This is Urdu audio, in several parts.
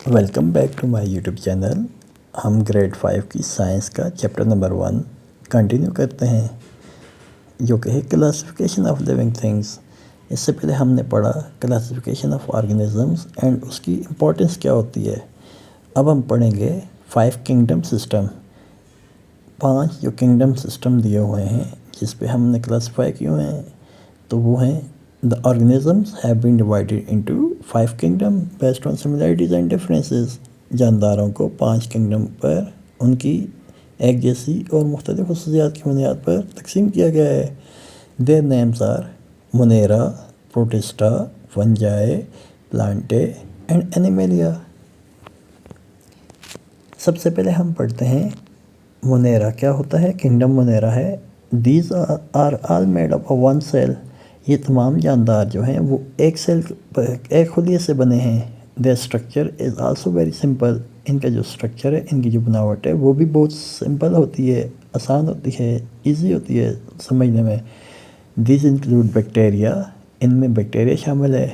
Welcome back to my YouTube channel. ہم گریڈ 5 کی سائنس کا چیپٹر نمبر 1 کنٹینیو کرتے ہیں جو کہ ہے کلاسیفیکیشن آف لیونگ تھنگس. اس سے پہلے ہم نے پڑھا کلاسیفیکیشن آف آرگنزمس اینڈ اس کی امپورٹنس کیا ہوتی ہے. اب ہم پڑھیں گے 5 کنگڈم سسٹم. 5 جو کنگڈم سسٹم دیے ہوئے ہیں جس پہ ہم نے کلاسیفائی کیے ہوئے ہیں تو وہ ہیں The organisms have been divided into 5 kingdoms based on similarities and differences. جانداروں کو 5 کنگڈم پر ان کی ایک جیسی اور مختلف خصوصیات کی بنیاد پر تقسیم کیا گیا ہے. Their names are Monera, Protista, Fungi, Plantae and Animalia. سب سے پہلے ہم پڑھتے ہیں مونیرا کیا ہوتا ہے. کنگڈم مونیرا ہے. These are all made up of one cell. یہ تمام جاندار جو ہیں وہ ایک خلیے سے بنے ہیں. Their structure is also very simple. ان کا جو اسٹرکچر ہے، ان کی جو بناوٹ ہے وہ بھی بہت سمپل ہوتی ہے، آسان ہوتی ہے، ایزی ہوتی ہے سمجھنے میں. These include bacteria. ان میں بیکٹیریا شامل ہے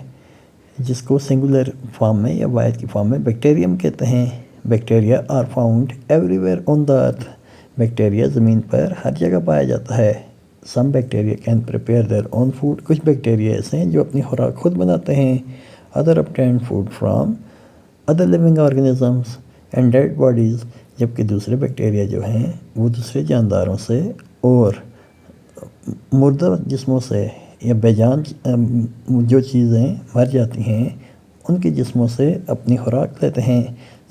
جس کو سنگولر فارم میں یا واحد کی فارم میں بیکٹیریم کہتے ہیں. Bacteria are found everywhere on the earth. Bacteria زمین پر ہر جگہ پایا جاتا ہے. Some bacteria can prepare their own food. کچھ بیکٹیریا ایسے ہیں جو اپنی خوراک خود بناتے ہیں. Other obtain food from other living organisms and dead bodies. جبکہ دوسرے بیکٹیریا جو ہیں وہ دوسرے جانداروں سے اور مردہ جسموں سے یا بے جان جو چیزیں مر جاتی ہیں ان کے جسموں سے اپنی خوراک لیتے ہیں.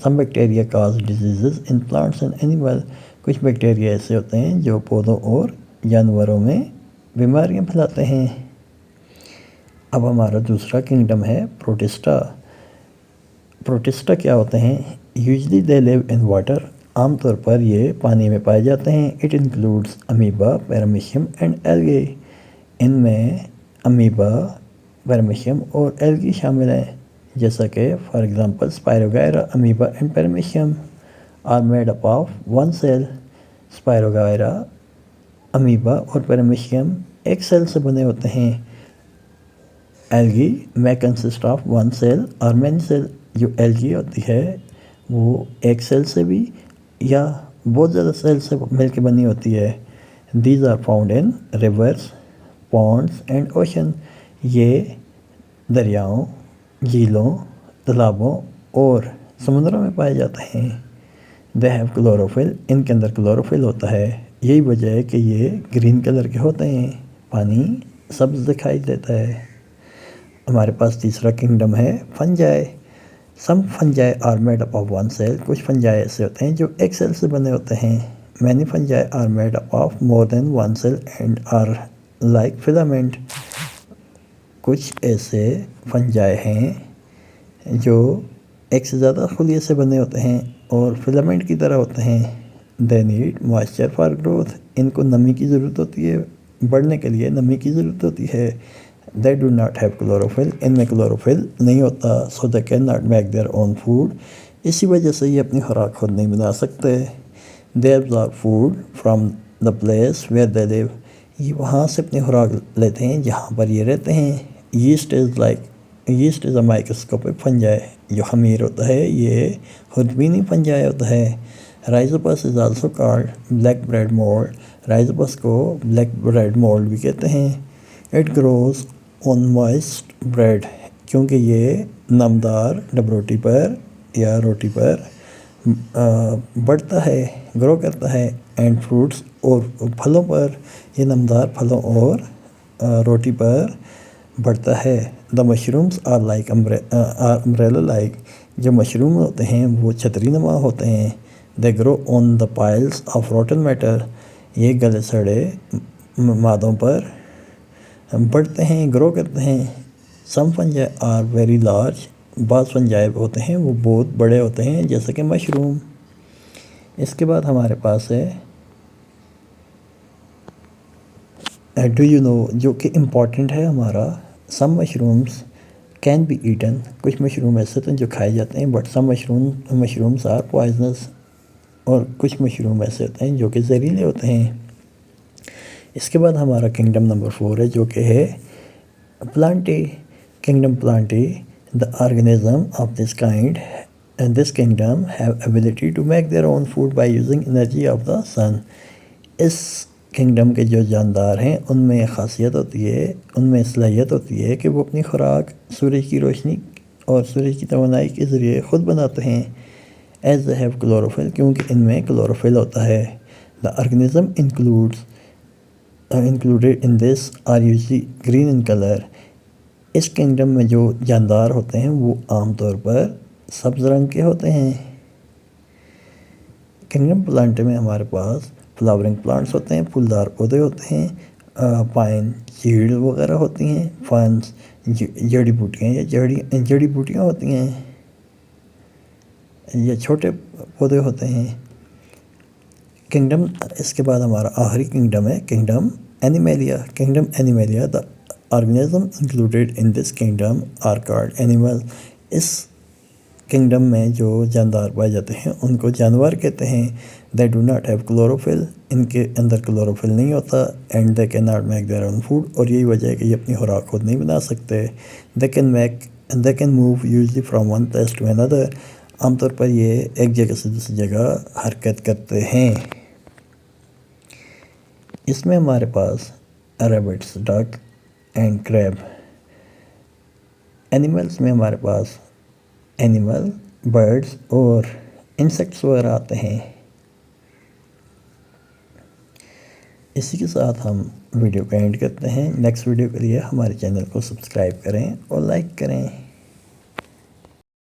Some bacteria cause diseases in plants and animals. کچھ بیکٹیریا ایسے ہوتے ہیں جو پودوں اور جانوروں میں بیماریاں پھیلاتے ہیں. اب ہمارا دوسرا کنگڈم ہے پروٹسٹا. پروٹسٹا کیا ہوتے ہیں؟ Usually they live in water. عام طور پر یہ پانی میں پائے جاتے ہیں. It includes amoeba, paramecium and algae. ان میں امیبا، پیرامیشیم اور ایلگی شامل ہیں جیسا کہ for example spirogyra, amoeba and paramecium are made up of one cell. Spirogyra, amoeba اور پیرامیشیم ایک سیل سے بنے ہوتے ہیں. ایلگی میں کنسسٹ آف ون سیل اور مینی سیل. جو ایلگی ہوتی ہے وہ ایک سیل سے بھی یا بہت زیادہ سیل سے مل کے بنی ہوتی ہے. These are found in rivers, ponds and ocean. یہ دریاؤں، جھیلوں، تالابوں اور سمندروں میں پائے جاتے ہیں. They have chlorophyll. ان کے اندر کلوروفل ہوتا ہے. یہی وجہ ہے کہ یہ گرین کلر کے ہوتے ہیں. پانی سبز دکھائی دیتا ہے. ہمارے پاس تیسرا کنگڈم ہے fungi. Some fungi are made up of one cell. کچھ فنجائے ایسے ہوتے ہیں جو ایک سیل سے بنے ہوتے ہیں. Many fungi are made up of more than one cell and are like filament. کچھ ایسے فنجائے ہیں جو ایک سے زیادہ خلیے سے بنے ہوتے ہیں اور فلامنٹ کی طرح ہوتے ہیں. They need moisture for growth. ان کو نمی کی ضرورت ہوتی ہے، بڑھنے کے لیے نمی کی ضرورت ہوتی ہے. They do not have chlorophyll. ان میں کلوروفل نہیں ہوتا. So they can not make their own food. اسی وجہ سے یہ اپنی خوراک خود نہیں بنا سکتے. They absorb food from the place where they live. یہ وہاں سے اپنی خوراک لیتے ہیں جہاں پر یہ رہتے ہیں. Yeast is a microscopic fungi. جو خمیر ہوتا ہے یہ خوردبینی فنجائے ہوتا ہے. Rhizopus is also called black bread mould. Rhizopus کو بلیک بریڈ مولڈ بھی کہتے ہیں. It grows on moist bread. کیونکہ یہ نمدار ڈبروٹی پر یا روٹی پر بڑھتا ہے، گرو کرتا ہے. اینڈ فروٹس اور پھلوں پر، یہ نمدار پھلوں اور روٹی پر بڑھتا ہے. دا مشرومس آر لائک امبریلا لائک. جو مشروم ہوتے ہیں وہ چھتری نما ہوتے ہیں. دے گرو آن دا پائلس آف روٹن میٹر. یہ گلے سڑے مادوں پر بڑھتے ہیں، گرو کرتے ہیں. سم فنجائے آر ویری لارج. بعض فنجائے ہوتے ہیں وہ بہت بڑے ہوتے ہیں جیسے کہ مشروم. اس کے بعد ہمارے پاس ہے ڈو یو نو، جو کہ امپورٹنٹ ہے ہمارا. سم مشرومس کین بی ایٹن. کچھ مشروم ایسے تو جو کھائے جاتے ہیں بٹ سم مشرومس آر پوائزنس. اور کچھ مشروم ایسے ہوتے ہیں جو کہ زہریلے ہوتے ہیں. اس کے بعد ہمارا کنگڈم نمبر 4 ہے جو کہ ہے پلانٹے. Kingdom Plantae, the organism of this kind and this kingdom have ability to make their own food by using energy of the sun. اس کنگڈم کے جو جاندار ہیں ان میں خاصیت ہوتی ہے، ان میں صلاحیت ہوتی ہے کہ وہ اپنی خوراک سورج کی روشنی اور سورج کی توانائی کے ذریعے خود بناتے ہیں. ایز دے ہیو کلوروفل، کیونکہ ان میں کلوروفل ہوتا ہے. The organism included in this are usually green in color. اس کنگڈم میں جو جاندار ہوتے ہیں وہ عام طور پر سبز رنگ کے ہوتے ہیں. کنگڈم پلانٹ میں ہمارے پاس فلاورنگ پلانٹس ہوتے ہیں، پھولدار پودے ہوتے ہیں، پائن چیڑ وغیرہ ہوتی ہیں، فنس جڑی بوٹیاں یا جڑی بوٹیاں ہوتی ہیں یا چھوٹے پودے ہوتے ہیں. کنگڈم اس کے بعد ہمارا آخری کنگڈم ہے kingdom animalia. Kingdom animalia the organism included in this kingdom are called animal. اس کنگڈم میں جو جاندار پائے جاتے ہیں ان کو جانور کہتے ہیں. They do not have chlorophyll, ان کے اندر کلوروفل نہیں ہوتا. And they can not make their own food, اور یہی وجہ ہے کہ یہ اپنی خوراک خود نہیں بنا سکتے. They can move usually from one place to another. عام طور پر یہ ایک جگہ سے دوسری جگہ حرکت کرتے ہیں. اس میں ہمارے پاس ریبٹس، ڈک اینڈ کریب. اینیملس میں ہمارے پاس اینیمل، برڈز اور انسیکٹس وغیرہ آتے ہیں. اسی کے ساتھ ہم ویڈیو کا اینڈ کرتے ہیں. نیکسٹ ویڈیو کے لیے ہمارے چینل کو سبسکرائب کریں اور لائک کریں.